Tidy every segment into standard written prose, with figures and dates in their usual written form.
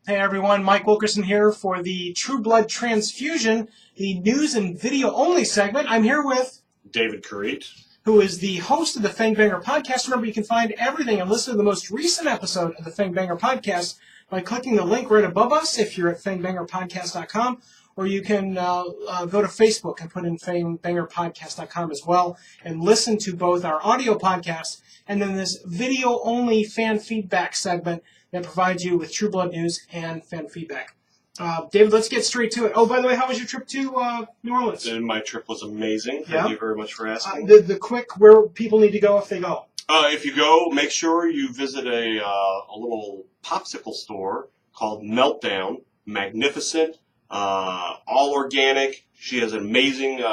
Hey everyone, Mike Wilkerson here for the True Blood Transfusion, the news and video only segment. I'm here with David Curriet, who is the host of the Fangbanger Podcast. Remember, you can find everything and listen to the most recent episode of the Fangbanger Podcast by clicking the link right above us if you're at fangbangerpodcast.com, or you can go to Facebook and put in fangbangerpodcast.com as well and listen to both our audio podcast and then this video-only fan feedback segment that provides you with True Blood news and fan feedback. David, let's get straight to it. Oh, by the way, how was your trip to New Orleans? My trip was amazing. Thank you very much for asking. The quick, where people need to go if they go. If you go, make sure you visit a little popsicle store called Meltdown. Magnificent, all organic. She has an amazing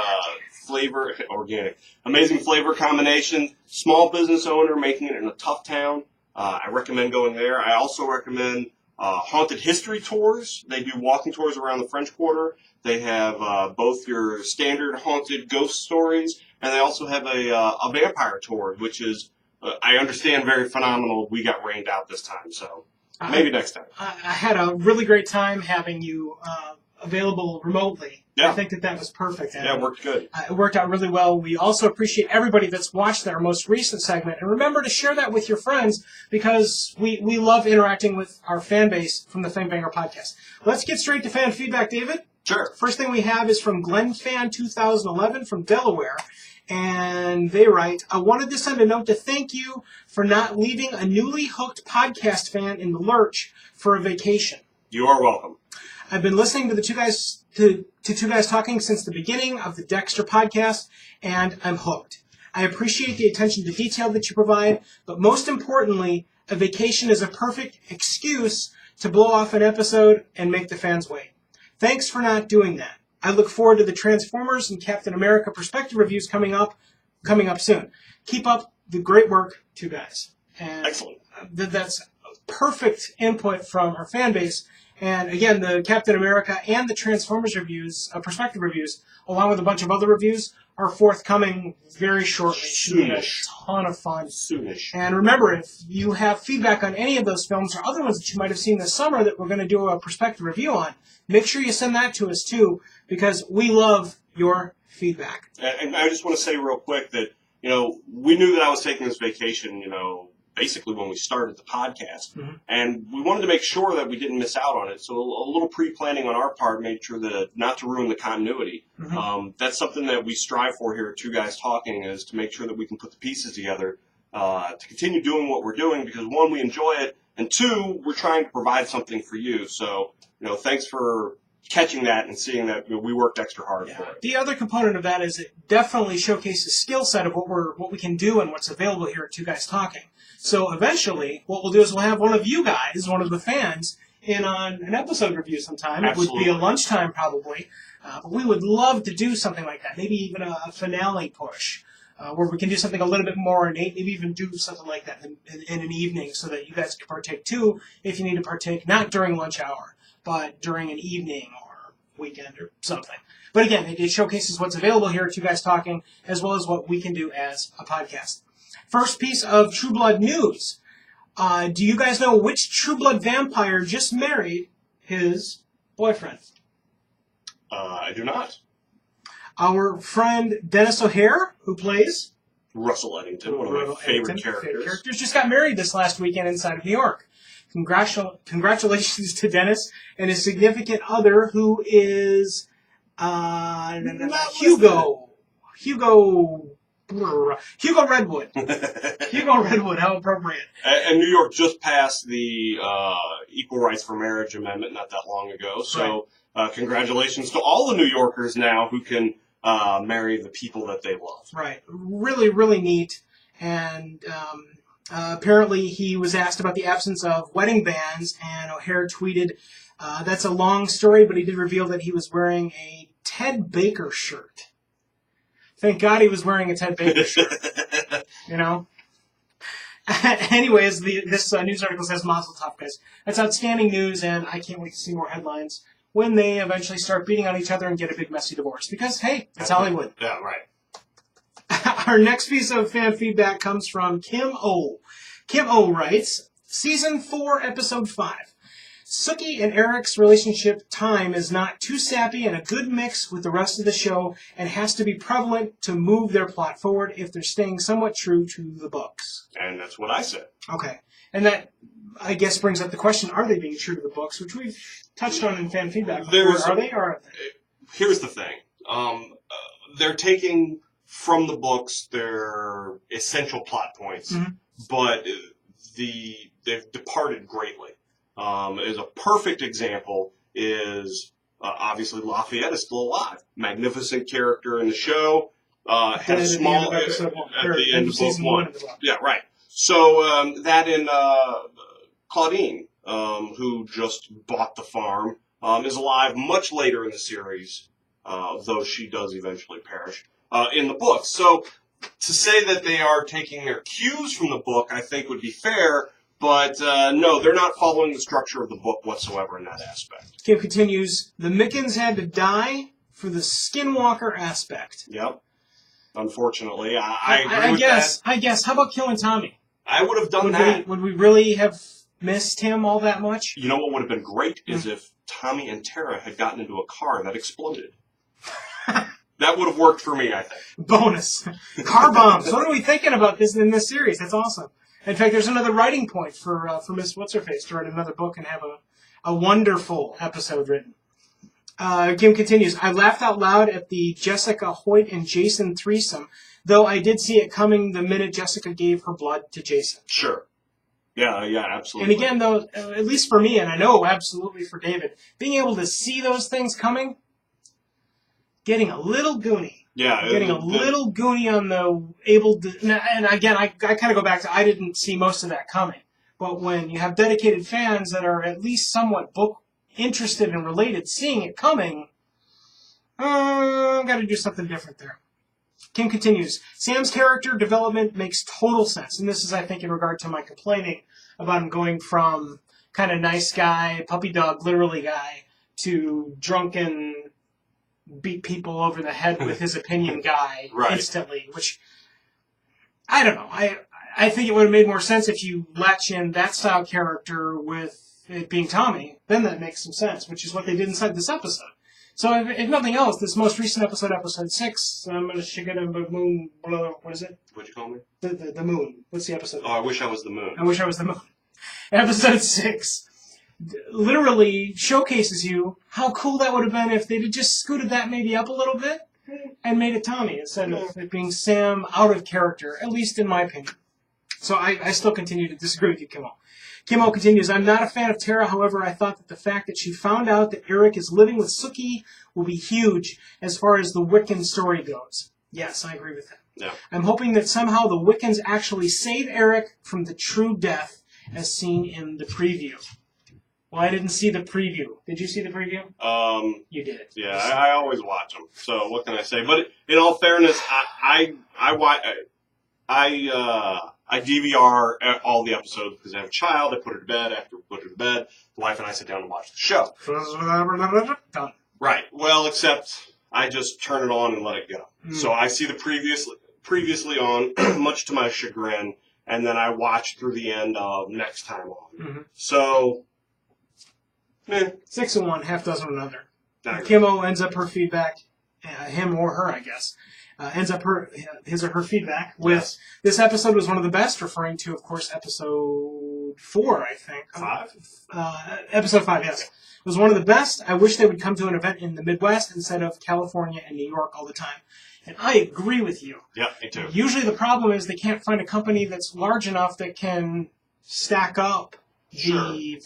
amazing flavor combination. Small business owner making it in a tough town. I recommend going there. I also recommend haunted history tours. They do walking tours around the French Quarter. They have both your standard haunted ghost stories, and they also have a vampire tour, which is, I understand, very phenomenal. We got rained out this time, so maybe next time. I had a really great time having you available remotely. Yeah. I think that was perfect. Yeah, it worked good. It worked out really well. We also appreciate everybody that's watched our most recent segment. And remember to share that with your friends because we love interacting with our fan base from the Fangbanger Podcast. Let's get straight to fan feedback, David. Sure. First thing we have is from GlennFan2011 from Delaware. And they write, I wanted to send a note to thank you for not leaving a newly hooked podcast fan in the lurch for a vacation. You are welcome. I've been listening to the two guys talking since the beginning of the Dexter podcast, and I'm hooked. I appreciate the attention to detail that you provide, but most importantly, a vacation is a perfect excuse to blow off an episode and make the fans wait. Thanks for not doing that. I look forward to the Transformers and Captain America perspective reviews coming up soon. Keep up the great work, two guys. And excellent. That's perfect input from our fan base. And again, the Captain America and the Transformers reviews, perspective reviews, along with a bunch of other reviews, are forthcoming very shortly. Soonish. A ton of fun. Soonish. And remember, if you have feedback on any of those films or other ones that you might have seen this summer that we're going to do a perspective review on, make sure you send that to us too, because we love your feedback. And I just want to say real quick that, we knew that I was taking this vacation, basically when we started the podcast. Mm-hmm. And we wanted to make sure that we didn't miss out on it. So a little pre-planning on our part made sure that not to ruin the continuity. Mm-hmm. That's something that we strive for here at Two Guys Talking, is to make sure that we can put the pieces together to continue doing what we're doing, because one, we enjoy it, and two, we're trying to provide something for you. So, thanks for catching that and seeing that we worked extra hard for it. The other component of that is it definitely showcases skill set of what we can do and what's available here at Two Guys Talking. So eventually, what we'll do is we'll have one of you guys, one of the fans, in on an episode review sometime. Absolutely. It would be a lunchtime probably, but we would love to do something like that. Maybe even a finale push, where we can do something a little bit more innate. Maybe even do something like that in an evening, so that you guys can partake too, if you need to partake, not during lunch hour, but during an evening or weekend or something. But again, it showcases what's available here at Two Guys Talking, as well as what we can do as a podcast. First piece of True Blood news. Do you guys know which True Blood vampire just married his boyfriend? I do not. Our friend Dennis O'Hare, who plays Russell Eddington, one of my favorite characters, just got married this last weekend inside of New York. Congratulations to Dennis and his significant other, who is Hugo Redwood. Hugo Redwood, how appropriate. And New York just passed the Equal Rights for Marriage Amendment not that long ago. So congratulations to all the New Yorkers now who can marry the people that they love. Right. Really, really neat. And apparently he was asked about the absence of wedding bands, and O'Hare tweeted, that's a long story, but he did reveal that he was wearing a Ted Baker shirt. Thank God he was wearing a Ted Baker shirt. Anyways, this news article says Mazel Tov, guys. That's outstanding news, and I can't wait to see more headlines when they eventually start beating on each other and get a big messy divorce. Because, hey, it's Hollywood. Yeah, right. Our next piece of fan feedback comes from Kim O. Kim O writes, Season 4, Episode 5. Sookie and Eric's relationship time is not too sappy and a good mix with the rest of the show and has to be prevalent to move their plot forward if they're staying somewhat true to the books. And that's what I said. Okay. And that, I guess, brings up the question, are they being true to the books, which we've touched on in fan feedback before. Are they or aren't they? Here's the thing. They're taking from the books their essential plot points, but they've departed greatly. As a perfect example is obviously Lafayette is still alive. Magnificent character in the show. Had a small at the end of book one. Yeah, right. So that in Claudine, who just bought the farm, is alive much later in the series, though she does eventually perish in the book. So to say that they are taking their cues from the book, I think would be fair. But no, they're not following the structure of the book whatsoever in that aspect. Kim continues, the Mickens had to die for the Skinwalker aspect. Yep. Unfortunately, I agree with that. I guess. How about killing Tommy? I would have done that. Would we really have missed him all that much? You know what would have been great is if Tommy and Tara had gotten into a car that exploded. That would have worked for me, I think. Bonus. Car bombs. What are we thinking about this in this series? That's awesome. In fact, there's another writing point for Miss What's-Her-Face to write another book and have a wonderful episode written. Kim continues, I laughed out loud at the Jessica Hoyt and Jason threesome, though I did see it coming the minute Jessica gave her blood to Jason. Sure. Yeah, absolutely. And again, though, at least for me, and I know absolutely for David, being able to see those things coming, getting a little goony. Yeah. Getting a little goony on the able to... And again, I kind of go back to I didn't see most of that coming. But when you have dedicated fans that are at least somewhat book interested and related, seeing it coming, got to do something different there. Kim continues, Sam's character development makes total sense. And this is, I think, in regard to my complaining about him going from kind of nice guy, puppy dog, literally guy, to drunken, beat people over the head with his opinion guy instantly, which, I don't know. I think it would have made more sense if you latch in that style character with it being Tommy. Then that makes some sense, which is what they did inside this episode. So if nothing else, this most recent episode, episode 6, I'm going to shake it the moon, what is it? What'd you call me? The moon. What's the episode? Oh, I wish I was the moon. I wish I was the moon. Episode 6 literally showcases you how cool that would have been if they'd have just scooted that maybe up a little bit and made it Tommy instead of it being Sam out of character, at least in my opinion. So I still continue to disagree with you, Kimmel. Kimmel continues, I'm not a fan of Tara, however, I thought that the fact that she found out that Eric is living with Sookie will be huge as far as the Wiccan story goes. Yes, I agree with that. Yeah. I'm hoping that somehow the Wiccans actually save Eric from the true death as seen in the preview. Well, I didn't see the preview. Did you see the preview? You did. Yeah, I always watch them. So what can I say? But in all fairness, I DVR all the episodes because I have a child. I put her to bed. After I put her to bed, the wife and I sit down and watch the show. Done. Right. Well, except I just turn it on and let it go. So I see the previously on, much to my chagrin, and then I watch through the end of next time on. So, 6 of one, half dozen of another. Exactly. Kimmo ends up her feedback, him or her, I guess, ends up his or her feedback with this episode was one of the best, referring to, of course, episode 4, I think. 5? Episode 5, yes. It was one of the best. I wish they would come to an event in the Midwest instead of California and New York all the time. And I agree with you. Yeah, me too. Usually the problem is they can't find a company that's large enough that can stack up the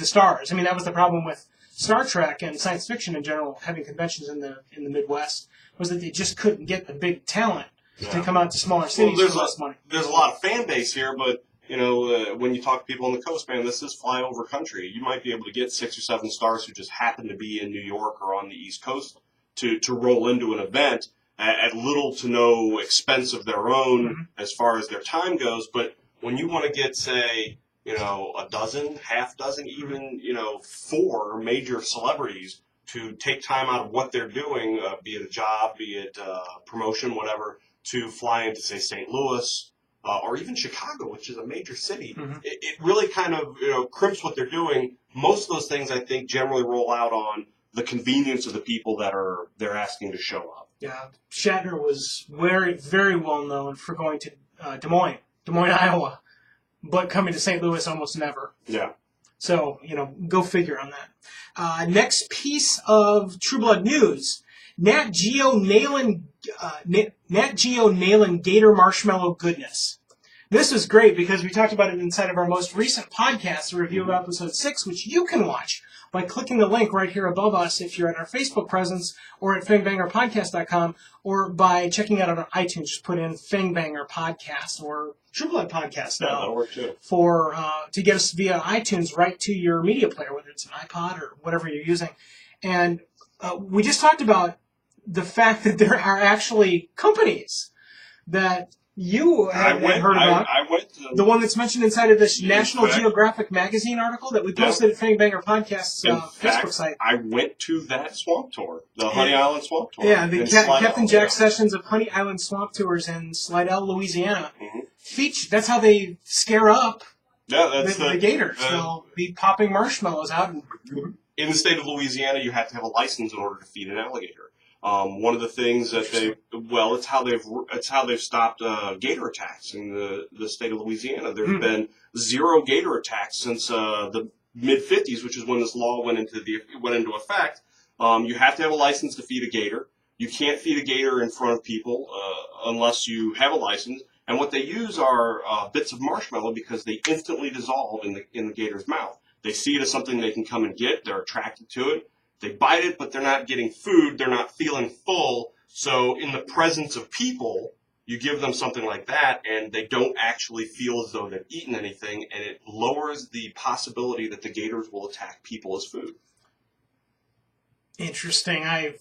stars. I mean, that was the problem with Star Trek and science fiction in general, having conventions in the Midwest, was that they just couldn't get the big talent to come out to smaller cities for less money. There's a lot of fan base here, but you know, when you talk to people on the coast, man, this is flyover country. You might be able to get 6 or 7 stars who just happen to be in New York or on the East Coast to roll into an event at little to no expense of their own as far as their time goes. But when you want to get, say, you know, a dozen, half dozen, even, you know, 4 major celebrities to take time out of what they're doing, be it a job, be it promotion, whatever, to fly into, say, St. Louis or even Chicago, which is a major city, it really kind of crimps what they're doing. Most of those things, I think, generally roll out on the convenience of the people that they're asking to show up. Yeah, Shatner was very, very well known for going to Des Moines, Iowa, but coming to St. Louis almost never. Yeah. So, go figure on that. Next piece of True Blood news, Nat Geo nailing Gator marshmallow goodness. This was great because we talked about it inside of our most recent podcast, the review of episode 6, which you can watch by clicking the link right here above us if you're at our Facebook presence or at FangbangerPodcast.com, or by checking out on iTunes. Just put in Fangbanger Podcast or True Blood Podcast now. Yeah, that'll work too. To get us via iTunes right to your media player, whether it's an iPod or whatever you're using. And we just talked about the fact that there are actually companies that you have heard about. I went to the one that's mentioned inside of this National Geographic magazine article that we posted at Fangbanger Podcast's Facebook site. I went to that swamp tour, the Honey Island swamp tour. Yeah, the Captain Jack Sessions of Honey Island swamp tours in Slidell, Louisiana. That's how they scare up the gators. They'll be popping marshmallows out. In the state of Louisiana, you have to have a license in order to feed an alligator. One of the things that it's how they've stopped gator attacks in the state of Louisiana. There's been 0 gator attacks since the mid-50s, which is when this law went into effect. You have to have a license to feed a gator. You can't feed a gator in front of people unless you have a license. And what they use are bits of marshmallow because they instantly dissolve in the gator's mouth. They see it as something they can come and get. They're attracted to it. They bite it, but they're not getting food. They're not feeling full. So in the presence of people, you give them something like that, and they don't actually feel as though they've eaten anything, and it lowers the possibility that the gators will attack people as food. Interesting. I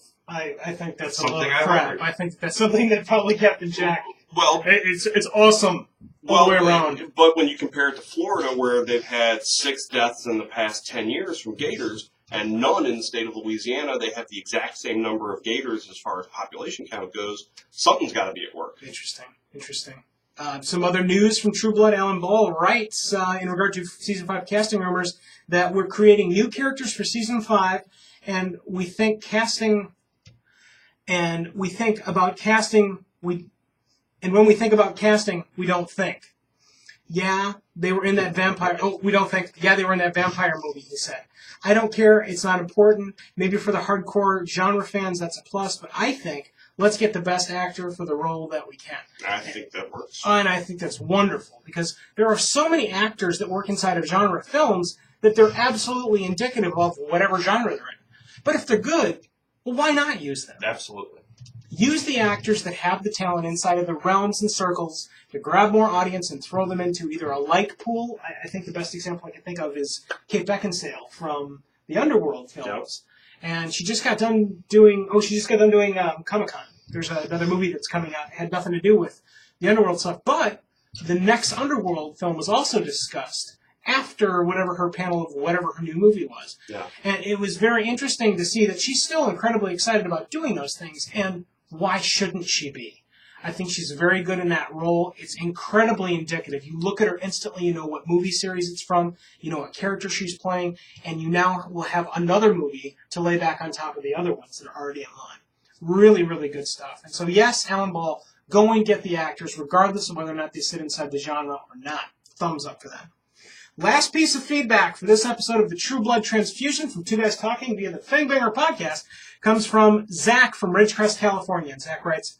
think that's a little crap. I think that's something that probably Captain Jack. Well, it's awesome all the way around. But when you compare it to Florida, where they've had 6 deaths in the past 10 years from gators, and none in the state of Louisiana, they have the exact same number of gators as far as population count goes. Something's got to be at work. Interesting. Some other news from True Blood. Alan Ball writes, in regard to Season 5 casting rumors, that we're creating new characters for Season 5, and we think about casting, and when we think about casting, we don't think. Yeah, they were in that vampire... Oh, we don't think... Yeah, they were in that vampire movie, he said. I don't care. It's not important. Maybe for the hardcore genre fans, that's a plus. But I think let's get the best actor for the role that we can. I think that works. And I think that's wonderful because there are so many actors that work inside of genre films that they're absolutely indicative of whatever genre they're in. But if they're good, well, why not use them? Absolutely. Use the actors that have the talent inside of the realms and circles to grab more audience and throw them into either a like pool. I think the best example I can think of is Kate Beckinsale from the Underworld films. Yep. And she just got done doing Comic-Con. There's another movie that's coming out. It had nothing to do with the Underworld stuff. But the next Underworld film was also discussed after whatever her panel of whatever her new movie was. Yeah. And it was very interesting to see that she's still incredibly excited about doing those things. And why shouldn't she be? I think she's very good in that role. It's incredibly indicative. You look at her instantly, you know what movie series it's from, you know what character she's playing, and you now will have another movie to lay back on top of the other ones that are already on. Really, really good stuff. And so, yes, Alan Ball, go and get the actors, regardless of whether or not they sit inside the genre or not. Thumbs up for them. Last piece of feedback for this episode of the True Blood Transfusion from Two Guys Talking via the Fangbanger Podcast comes from Zach from Ridgecrest, California. And Zach writes,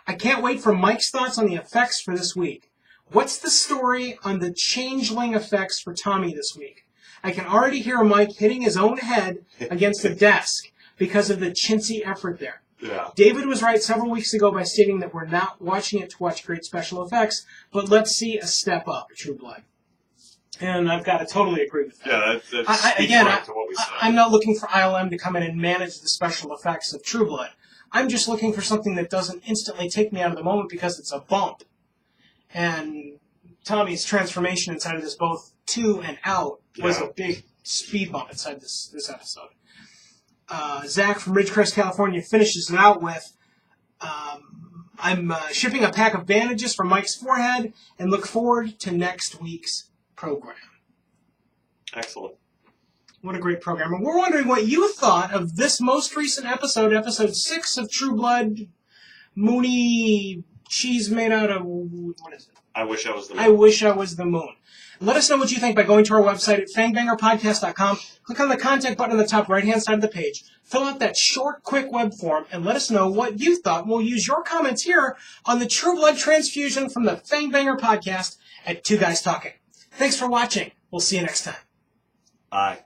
I can't wait for Mike's thoughts on the effects for this week. What's the story on the changeling effects for Tommy this week? I can already hear Mike hitting his own head against the desk because of the chintzy effort there. Yeah. David was right several weeks ago by stating that we're not watching it to watch great special effects, but let's see a step up, True Blood. And I've got to totally agree with that. Yeah, that's right to what we said. I'm not looking for ILM to come in and manage the special effects of True Blood. I'm just looking for something that doesn't instantly take me out of the moment because it's a bump. And Tommy's transformation inside of this, both to and out, was a big speed bump inside this episode. Zach from Ridgecrest, California finishes it out with, I'm shipping a pack of bandages for Mike's forehead and look forward to next week's program. Excellent. What a great program. And we're wondering what you thought of this most recent episode, episode 6 of True Blood Moony Cheese Made Out of... What is it? I Wish I Was the Moon. I Wish I Was the Moon. Let us know what you think by going to our website at fangbangerpodcast.com. Click on the contact button on the top right-hand side of the page. Fill out that short, quick web form and let us know what you thought. We'll use your comments here on the True Blood Transfusion from the Fangbanger Podcast at Two Guys Talking. Thanks for watching. We'll see you next time. Bye.